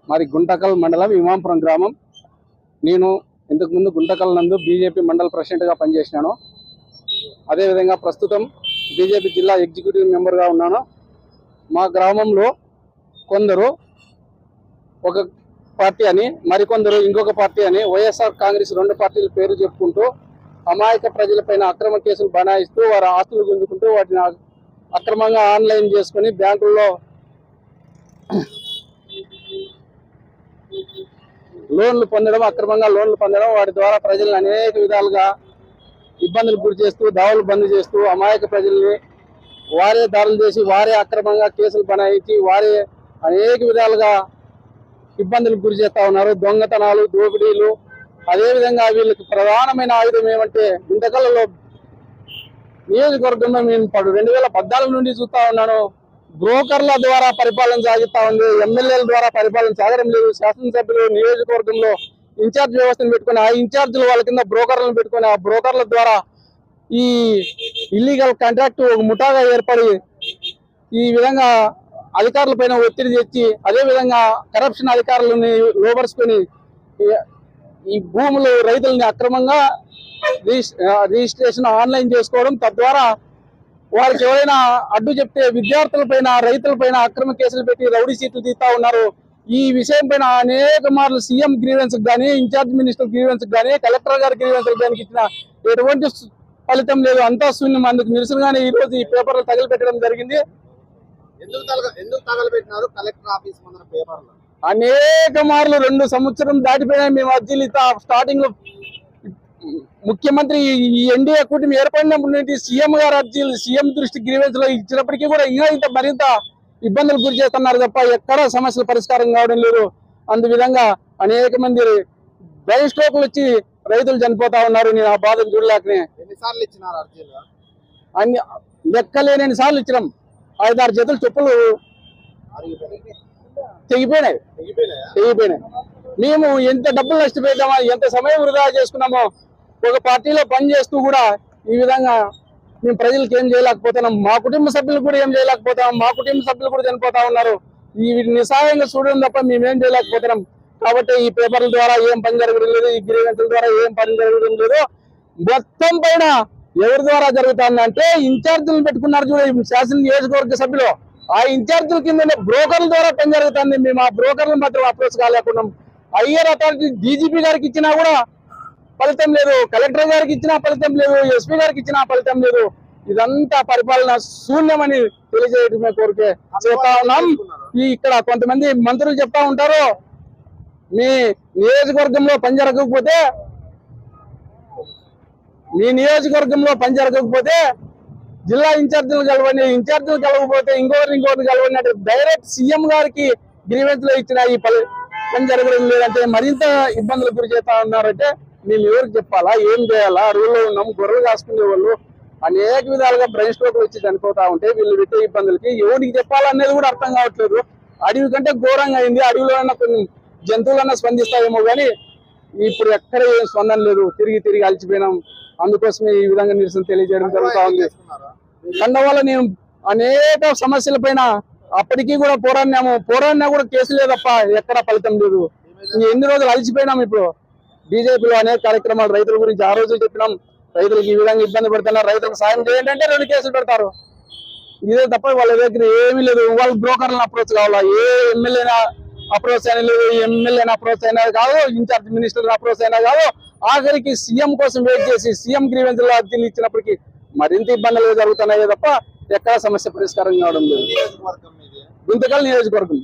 మాది గుంటకల్ మండలం ఇమాంపురం గ్రామం. నేను ఇంతకుముందు గుంటకల్ నందు బీజేపీ మండల ప్రెసిడెంట్గా పనిచేసినాను. అదేవిధంగా ప్రస్తుతం బీజేపీ జిల్లా ఎగ్జిక్యూటివ్ మెంబర్గా ఉన్నాను. మా గ్రామంలో కొందరు ఒక పార్టీ అని, మరికొందరు ఇంకొక పార్టీ అని, వైఎస్ఆర్ కాంగ్రెస్ రెండు పార్టీల పేరు చెప్పుకుంటూ అమాయక ప్రజలపైన అక్రమ కేసులు బనాయిస్తూ వారి ఆస్తులు గుంజుకుంటూ వాటిని అక్రమంగా ఆన్లైన్ చేసుకుని బ్యాంకుల్లో లోన్లు పొందడం, అక్రమంగా లోన్లు పొందడం, వాటి ద్వారా ప్రజలను అనేక విధాలుగా ఇబ్బందులు గురి చేస్తూ, దావులు బంద్ చేస్తూ అమాయక ప్రజల్ని వారే దాడులు చేసి వారే అక్రమంగా కేసులు బనాయించి వారే అనేక విధాలుగా ఇబ్బందులకు గురి చేస్తా ఉన్నారు. దొంగతనాలు, దోపిడీలు. అదేవిధంగా వీళ్ళకి ప్రధానమైన ఆయుధం ఏమంటే గుంటకల్లో నియోజకవర్గంలో నేను 2014 నుండి చూస్తా ఉన్నాను. బ్రోకర్ల ద్వారా పరిపాలన సాగిస్తా ఉంది. ఎమ్మెల్యేల ద్వారా పరిపాలన సాగడం లేదు. శాసనసభ్యులు నియోజకవర్గంలో ఇన్ఛార్జ్ వ్యవస్థను పెట్టుకుని ఆ ఇన్ఛార్జీలు వాళ్ళ కింద బ్రోకర్లను పెట్టుకుని ఆ బ్రోకర్ల ద్వారా ఈ ఇల్లీగల్ కాంట్రాక్ట్ ఒక ముఠాగా ఏర్పడి ఈ విధంగా అధికారుల పైన ఒత్తిడి తెచ్చి అదేవిధంగా కరప్షన్ అధికారులని లోబరుచుకొని ఈ భూములు రైతులని అక్రమంగా రిజిస్ట్రేషన్ ఆన్లైన్ చేసుకోవడం, తద్వారా వారికి ఎవరైనా అడ్డు చెప్తే విద్యార్థులపైన, రైతులపైన అక్రమ కేసులు పెట్టి రౌడీ సీట్లు తీస్తా ఉన్నారు. ఈ విషయం పైన అనేక మార్లు సీఎం గ్రీవెన్స్ కానీ, ఇన్ఛార్జ్ మినిస్టర్ గ్రీవెన్స్ కానీ, కలెక్టర్ గారి గ్రీవెన్స్ దానికి ఇచ్చిన ఎటువంటి ఫలితం లేదు. అంతా శూన్యం. అందుకు నిరసనగానే ఈ రోజు ఈ పేపర్లు తగిలిపెట్టడం జరిగింది. ఎందుకు తగలబెట్టినారు కలెక్టర్ ఆఫీస్ ముందర పేపర్లు? అనేక మార్లు 2 సంవత్సరం దాటిపోయినా మేము అర్జీలు స్టార్టింగ్ లో ముఖ్యమంత్రి ఈ ఎన్డీఏ కూటమి ఏర్పడినప్పటి నుండి సీఎం గారు అర్జీలు సీఎం దృష్టి గ్రీవెన్స్ లో ఇచ్చినప్పటికీ కూడా ఇంకా మరింత ఇబ్బందులు గురి చేస్తున్నారు తప్ప ఎక్కడ సమస్యలు పరిష్కారం కావడం లేదు. అందువిధంగా అనేక మంది బ్రెయిన్ స్ట్రోక్లు వచ్చి రైతులు చనిపోతా ఉన్నారు. నేను ఆ బాధను చూడలేకనే ఎన్నిసార్లు ఇచ్చినారు అర్జీలు? అన్ని లెక్కలేని సార్లు ఇచ్చినాం. 5-6 జతలు చెప్పులు తెగిపోయినాయి. మేము ఎంత డబ్బులు నష్టపోయామో, ఎంత సమయం వృధా చేసుకున్నామో, ఒక పార్టీలో పనిచేస్తూ కూడా ఈ విధంగా మేము ప్రజలకు ఏం చేయలేకపోతున్నాం. మా కుటుంబ సభ్యులకు కూడా ఏం చేయలేకపోతున్నాం. మా కుటుంబ సభ్యులు కూడా చనిపోతా ఉన్నారు. ఈ నిస్సహాయంగా చూడడం తప్ప మేమేం చేయలేకపోతున్నాం. కాబట్టి ఈ పేపర్ల ద్వారా ఏం పని జరగడం లేదు, ఈ గ్రీవెన్స్ల ద్వారా ఏం పని జరగడం లేదు. మొత్తం పైన ఎవరి ద్వారా జరుగుతుందంటే ఇన్ఛార్జీలు పెట్టుకున్నారు చూడండి, శాసన నియోజకవర్గ సభ్యులు. ఆ ఇన్ఛార్జీల కింద బ్రోకర్ల ద్వారా పని జరుగుతుంది. మేము ఆ బ్రోకర్లు మాత్రం అప్రోచ్ కాలేకున్నాం. హయ్యర్ అథారిటీ డీజీపీ గారికి ఇచ్చినా కూడా ఫలితం లేదు, కలెక్టర్ గారికి ఇచ్చినా ఫలితం లేదు, ఎస్పీ గారికి ఇచ్చినా ఫలితం లేదు. ఇదంతా పరిపాలన శూన్యమని తెలియజేయడమే కోరికే చెప్తా ఉన్నాం. ఇక్కడ కొంతమంది మంత్రులు చెప్తా ఉంటారు, మీ నియోజకవర్గంలో పని జరగకపోతే జిల్లా ఇన్ఛార్జీలు కలవండి, ఇన్ఛార్జీలు కలవకపోతే ఇంకోరిని కలవండి. డైరెక్ట్ సీఎం గారికి గ్రీవెన్స్ లో ఇచ్చిన ఈ పని జరగడం లేదంటే మరింత ఇబ్బందులకు గురి చేస్తా ఉన్నారంటే మేము ఎవరికి చెప్పాలా, ఏం చేయాలా? అడవుల్లో ఉన్నాం, గొర్రెలు కాసుకునే వాళ్ళు అనేక విధాలుగా బ్రెయిన్ స్ట్రోక్ వచ్చి చనిపోతా ఉంటే వీళ్ళు పెట్టే ఇబ్బందులకి ఎవరికి చెప్పాలనేది కూడా అర్థం కావట్లేదు. అడవి కంటే ఘోరంగా అయింది. అడవిలో కొన్ని జంతువులన్నా స్పందిస్తాయేమో కానీ ఇప్పుడు ఎక్కడ ఏం స్పందన లేదు. తిరిగి అలసిపోయినాం. అందుకోసమే ఈ విధంగా నిరసన తెలియజేయడం జరుగుతా ఉంది. కండవాళ్ళ నేను అనేక సమస్యల పైన అప్పటికీ కూడా పోరాడినా కూడా కేసు లేదప్ప ఎక్కడ ఫలితం లేదు. ఎన్ని రోజులు అలసిపోయినాం. ఇప్పుడు బీజేపీలో అనేక కార్యక్రమాలు రైతుల గురించి ఆ రోజు చెప్పినాం. రైతులకు ఈ విధంగా ఇబ్బంది పడుతున్నారు, రైతులకు సాయం చేయండి అంటే 2 కేసులు పెడతారు. ఇదే తప్ప వాళ్ళ దగ్గర ఏమీ లేదు. వాళ్ళు బ్రోకర్లను అప్రోచ్ కావాలా, ఏ ఎమ్మెల్యేనా అప్రోచ్ అయినా లేదు, ఎమ్మెల్యేని అప్రోచ్ అయినా కాదు, ఇన్ఛార్జ్ మినిస్టర్ అప్రోచ్ అయినా కాదు. ఆఖరికి సీఎం కోసం వెయిట్ చేసి సీఎం గ్రీవెన్స్ లో అర్జీలు ఇచ్చినప్పటికీ మరింత ఇబ్బందులు జరుగుతున్నాయి తప్ప ఎక్కడ సమస్య పరిష్కారం కావడం లేదు. గుంతకల్ నియోజకవర్గం.